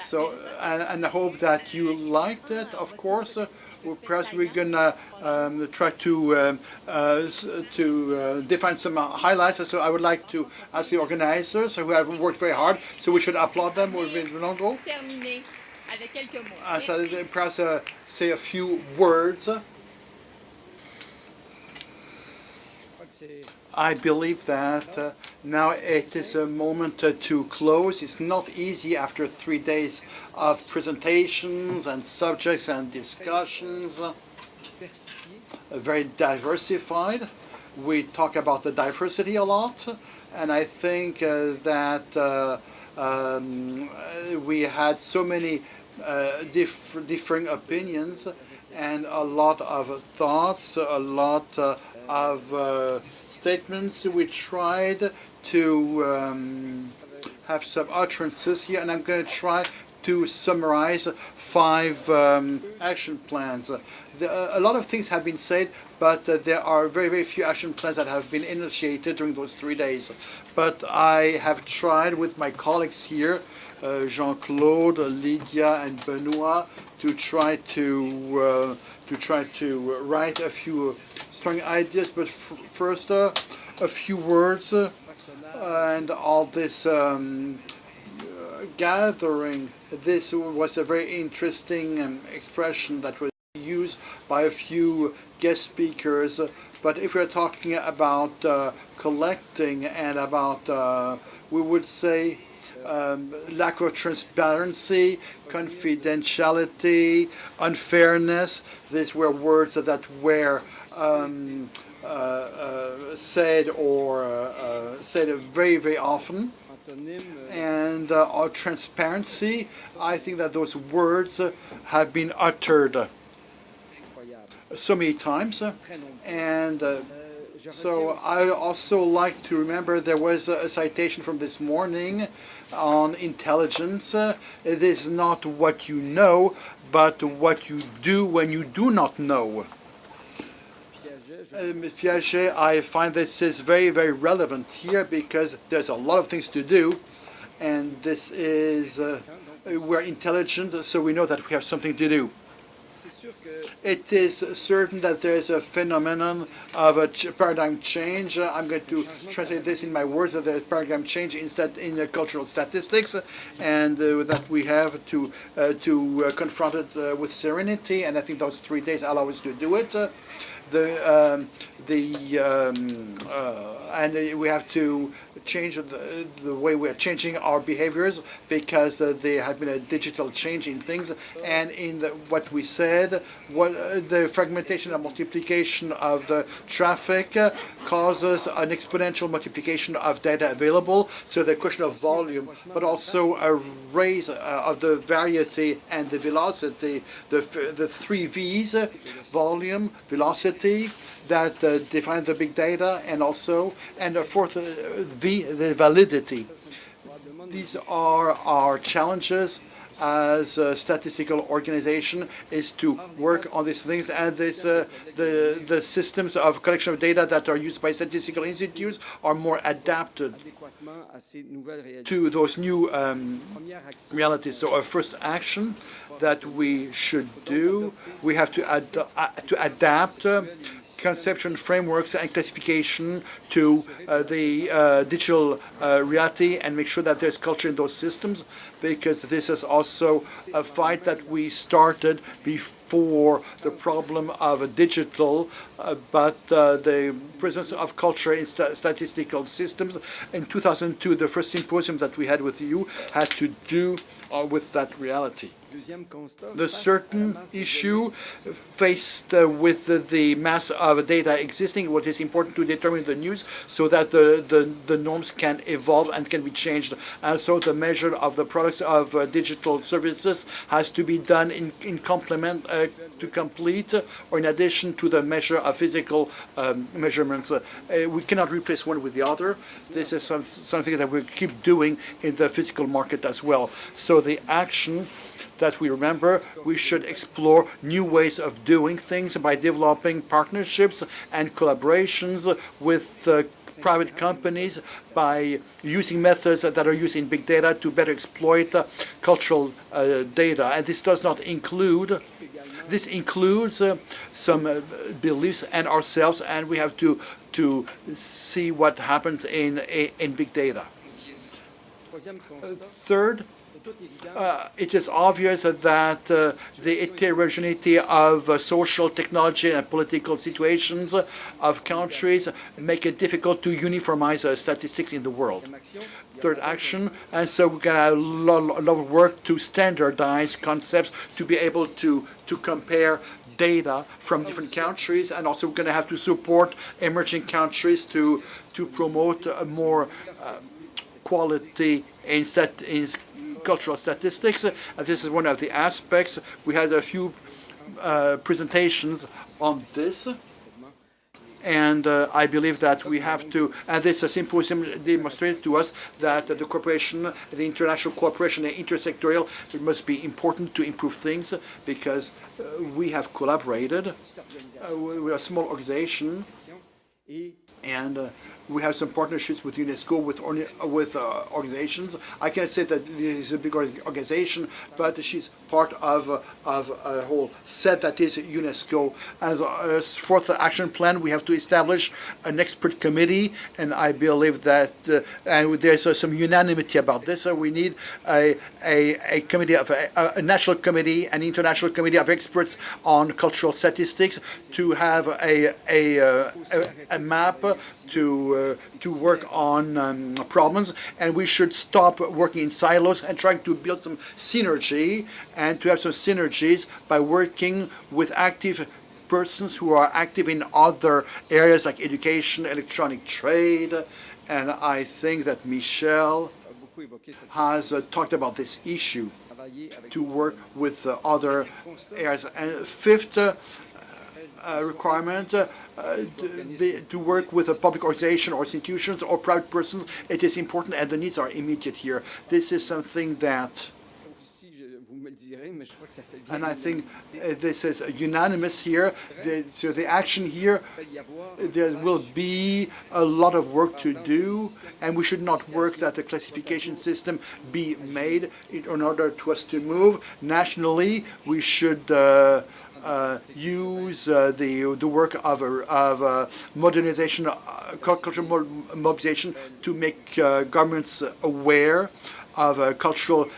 So, and I hope that you liked it, of course. Perhaps we're gonna try to define some highlights. So I would like to ask the organizers who have worked very hard. So we should applaud them. So perhaps say a few words. I believe that now it is a moment to close. It's not easy after 3 days of presentations and subjects and discussions. Very diversified. We talk about the diversity a lot, and I think that we had so many differing opinions and a lot of thoughts, a lot of statements. We tried to have some utterances here, and I'm going to try to summarize 5 action plans. A lot of things have been said, but there are very, very few action plans that have been initiated during those 3 days. But I have tried with my colleagues here, Jean-Claude, Lydia, and Benoit, to try to write a few strong ideas. But first, a few words, and all this gathering. This was a very interesting expression that was used by a few guest speakers. But if we're talking about collecting and about, we would say, lack of transparency, confidentiality, unfairness. These were words that were said very, very often. And transparency, I think that those words have been uttered so many times. And so I also like to remember there was a citation from this morning on intelligence. It is not what you know, but what you do when you do not know. Piaget, I find this is very, very relevant here because there's a lot of things to do, and this is, we're intelligent, so we know that we have something to do. It is certain that there is a phenomenon of a paradigm change. I'm going to translate this in my words, that the paradigm change instead in cultural statistics, and that we have to confront it with serenity. And I think those 3 days allow us to do it. And we have to change the way we are changing our behaviors, because there have been a digital change in things, and in what we said, the fragmentation and multiplication of the traffic causes an exponential multiplication of data available. So the question of volume, but also a raise of the variety and the velocity, the 3 V's, volume, velocity, that define the big data, and the fourth V, the validity. These are our challenges as a statistical organization, is to work on these things, and this the systems of collection of data that are used by statistical institutes are more adapted to those new realities. So our first action that we should do, we have to adapt conception frameworks and classification to the digital reality, and make sure that there's culture in those systems, because this is also a fight that we started before the problem of a digital, but the presence of culture in statistical systems. In 2002, the first symposium that we had with you had to do with that reality. The certain issue faced with the mass of data existing, what is important to determine the news so that the norms can evolve and can be changed. And so the measure of the products of digital services has to be done in complement to complete or in addition to the measure of physical measurements. We cannot replace one with the other. This is something that we keep doing in the physical market as well. So the action that we remember, we should explore new ways of doing things by developing partnerships and collaborations with private companies by using methods that are using big data to better exploit cultural data. And this does not include, this includes some beliefs and ourselves, and we have to see what happens in big data. Third, it is obvious that the heterogeneity of social, technology, and political situations of countries make it difficult to uniformize statistics in the world. Third action, and so we're going to have a lot of work to standardize concepts to be able to compare data from different countries, and also we're going to have to support emerging countries to promote a more quality in cultural statistics. This is one of the aspects. We had a few presentations on this, and I believe that we have to, and this symposium demonstrated to us that the cooperation, the international cooperation, the intersectorial, it must be important to improve things, because we have collaborated. We're a small organization, and we have some partnerships with UNESCO, with organizations. I can't say that this is a big organization, but she's part of a whole set that is UNESCO. As a fourth action plan, we have to establish an expert committee, and I believe that, and there's some unanimity about this. So we need a committee of a national committee, an international committee of experts on cultural statistics to have a map to work on problems, and we should stop working in silos and trying to build some synergy, and to have some synergies by working with active persons who are active in other areas like education, electronic trade, and I think that Michel has talked about this issue, to work with other areas. And fifth requirement, to work with a public organization or institutions or private persons. It is important, and the needs are immediate here. This is something that, and I think this is unanimous here. So the action here, there will be a lot of work to do, and we should not work that the classification system be made in order to us to move. Nationally, we should use the work of modernization, cultural mobilization, to make governments aware of cultural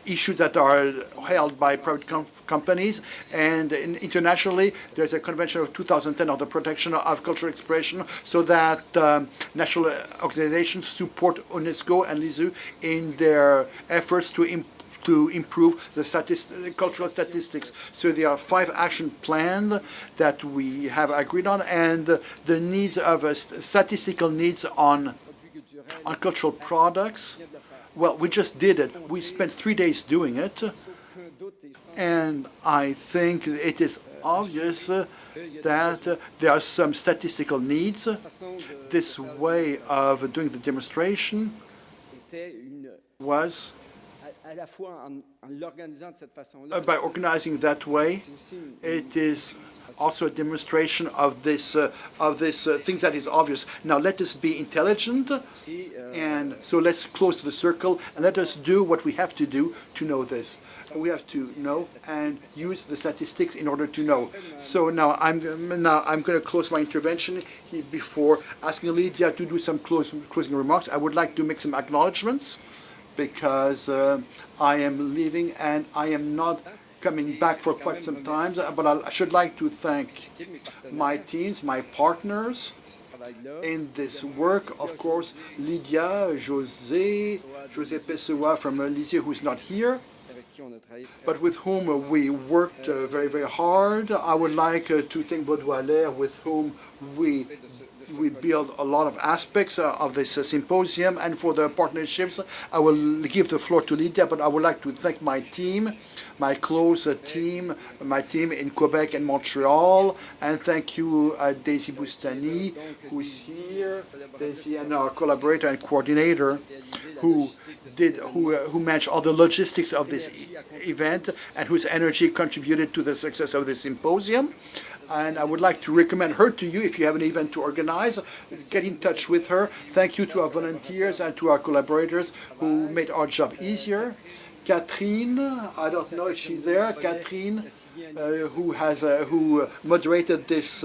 issues that are held by private companies. And internationally, there's a convention of 2010 on the protection of cultural expression, so that national organizations support UNESCO and LISU in their efforts to improve the cultural statistics. So there are 5 action plans that we have agreed on, and the needs of statistical needs on cultural products. Well, we just did it. We spent 3 days doing it, and I think it is obvious that there are some statistical needs. This way of doing the demonstration was by organizing that way. It is also a demonstration of this things that is obvious. Now let us be intelligent, and so let's close the circle and let us do what we have to do to know this. We have to know and use the statistics in order to know. So now I'm going to close my intervention. Before asking Lydia to do some closing remarks, I would like to make some acknowledgements, because I am leaving and I am not coming back for quite some time. But I should like to thank my teams, my partners in this work. Of course, Lydia, José Pessoa from Lycée, who's not here, but with whom we worked very, very hard. I would like to thank Baudouin, with whom we build a lot of aspects of this symposium. And for the partnerships, I will give the floor to Lydia, but I would like to thank my team, my close team, my team in Quebec and Montreal, and thank you Daisy Boustany, who is here, Daisy, and our collaborator and coordinator, who managed all the logistics of this event and whose energy contributed to the success of the symposium. and I would like to recommend her to you if you have an event to organize. Get in touch with her. Thank you to our volunteers and to our collaborators who made our job easier. Catherine, I don't know if she's there. Catherine, who moderated this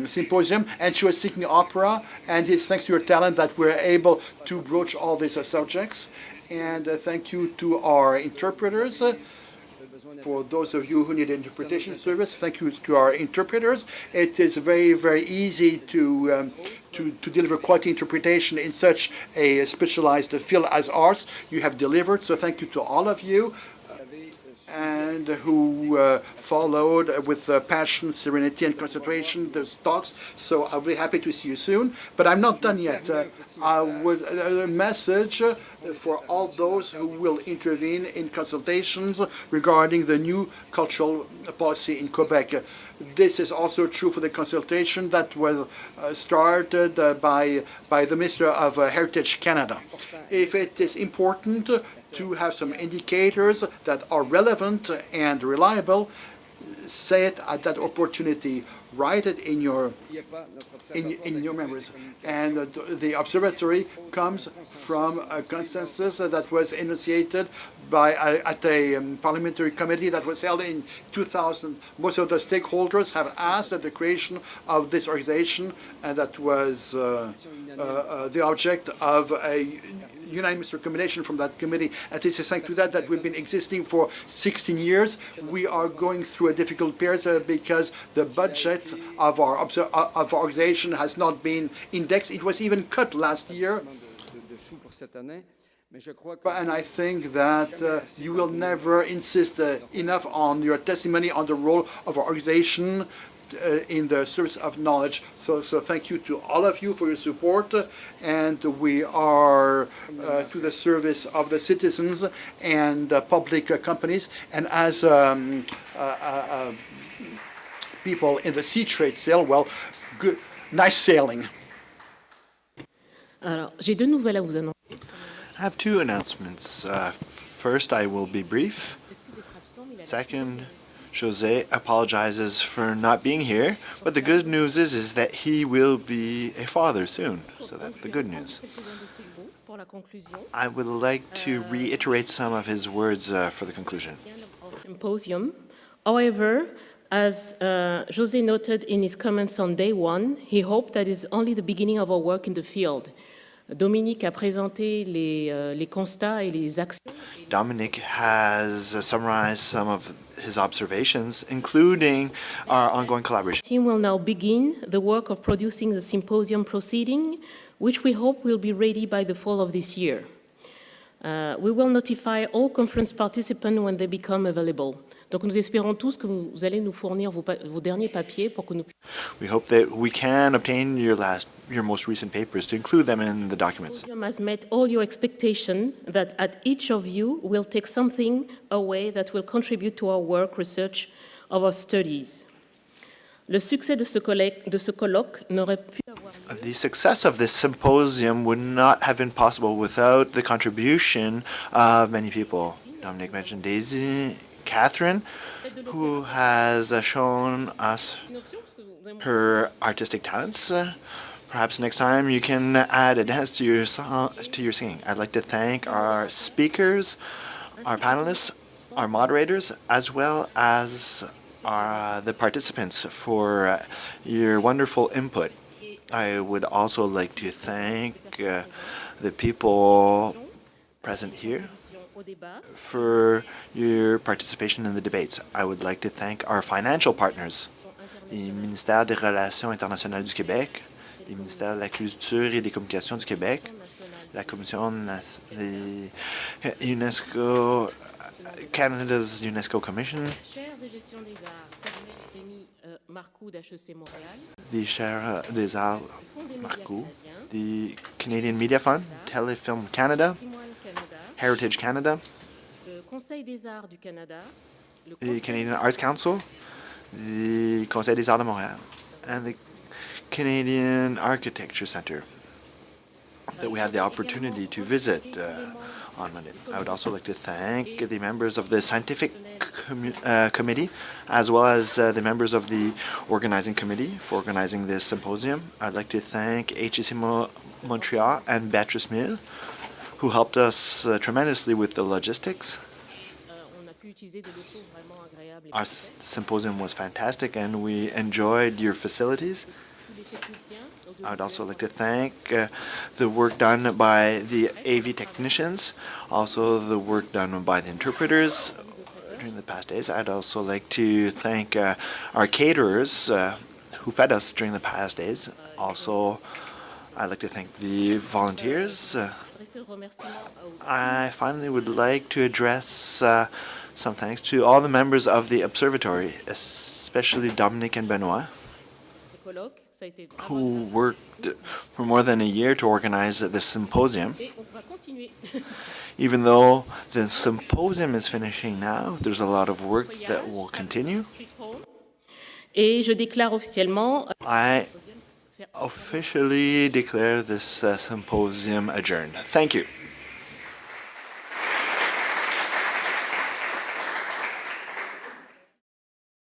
symposium, and she was singing opera. And it's thanks to your talent that we're able to broach all these subjects. And thank you to our interpreters. For those of you who need interpretation service, thank you to our interpreters. It is very, very easy to deliver quality interpretation in such a specialized field as ours. You have delivered, so thank you to all of you, and who followed with passion, serenity, and concentration those talks. So I'll be happy to see you soon. But I'm not done yet. I would a message for all those who will intervene in consultations regarding the new cultural policy in Quebec. This is also true for the consultation that was started by the Minister of Heritage Canada. If it is important to have some indicators that are relevant and reliable, say it at that opportunity. Write it in your memories. And the observatory comes from a consensus that was initiated by at a parliamentary committee that was held in 2000. Most of the stakeholders have asked at the creation of this organization, and that was the object of a unanimous recommendation from that committee. And this is thanks to that we've been existing for 16 years. We are going through a difficult period because the budget of our organization has not been indexed. It was even cut last year. And I think that you will never insist enough on your testimony on the role of our organization in the service of knowledge. So thank you to all of you for your support, and we are to the service of the citizens and public companies, and as people in the sea trade sail, well, good, nice sailing. Alors, j'ai deux nouvelles à vous annoncer. I have two announcements. First, I will be brief. Second, José apologizes for not being here, but the good news is that he will be a father soon, so that's the good news. I would like to reiterate some of his words for the conclusion. Symposium. However, as José noted in his comments on day one, he hoped that is only the beginning of our work in the field. Dominique a présenté les constats et les actions. Dominique has summarized some of his observations, including our ongoing collaboration. The team will now begin the work of producing the symposium proceeding, which we hope will be ready by the fall of this year. We will notify all conference participants when they become available. Donc nous espérons tous que vous allez nous fournir vos derniers papiers pour que nous. We hope that we can obtain your most recent papers to include them in the documents. The has met all your expectations that at each of you will take something away that will contribute to our work, research, of our studies. Le succès de ce colloque n'aurait pu avoir. The success of this symposium would not have been possible without the contribution of many people. Dominique mentioned Daisy, Catherine, who has shown us her artistic talents. Perhaps next time you can add a dance to your singing. I'd like to thank our speakers, our panelists, our moderators, as well as the participants for your wonderful input. I would also like to thank the people present here for your participation in the debates. I would like to thank our financial partners, the Ministère des Relations internationales du Québec, le Ministère de la Culture et des Communications du Québec, la Commission de UNESCO, Canada's UNESCO Commission, the Chaire des Arts Marcoux, the Canadian Media Fund, Telefilm Canada, Heritage Canada, the Canadian Arts Council, the Conseil des Arts de Montréal, and the Canadian Architecture Center that we had the opportunity to visit on Monday. I would also like to thank the members of the Scientific committee, as well as the members of the organizing committee for organizing this symposium. I'd like to thank HEC Montreal and Beatrice Mill, who helped us tremendously with the logistics. Our symposium was fantastic and we enjoyed your facilities. I'd also like to thank the work done by the AV technicians, also the work done by the interpreters during the past days. I'd also like to thank our caterers who fed us during the past days. Also, I'd like to thank the volunteers. I finally would like to address some thanks to all the members of the observatory, especially Dominique and Benoit, who worked for more than a year to organize this symposium. Even though the symposium is finishing now, there's a lot of work that will continue. I officially declare this symposium adjourned. Thank you.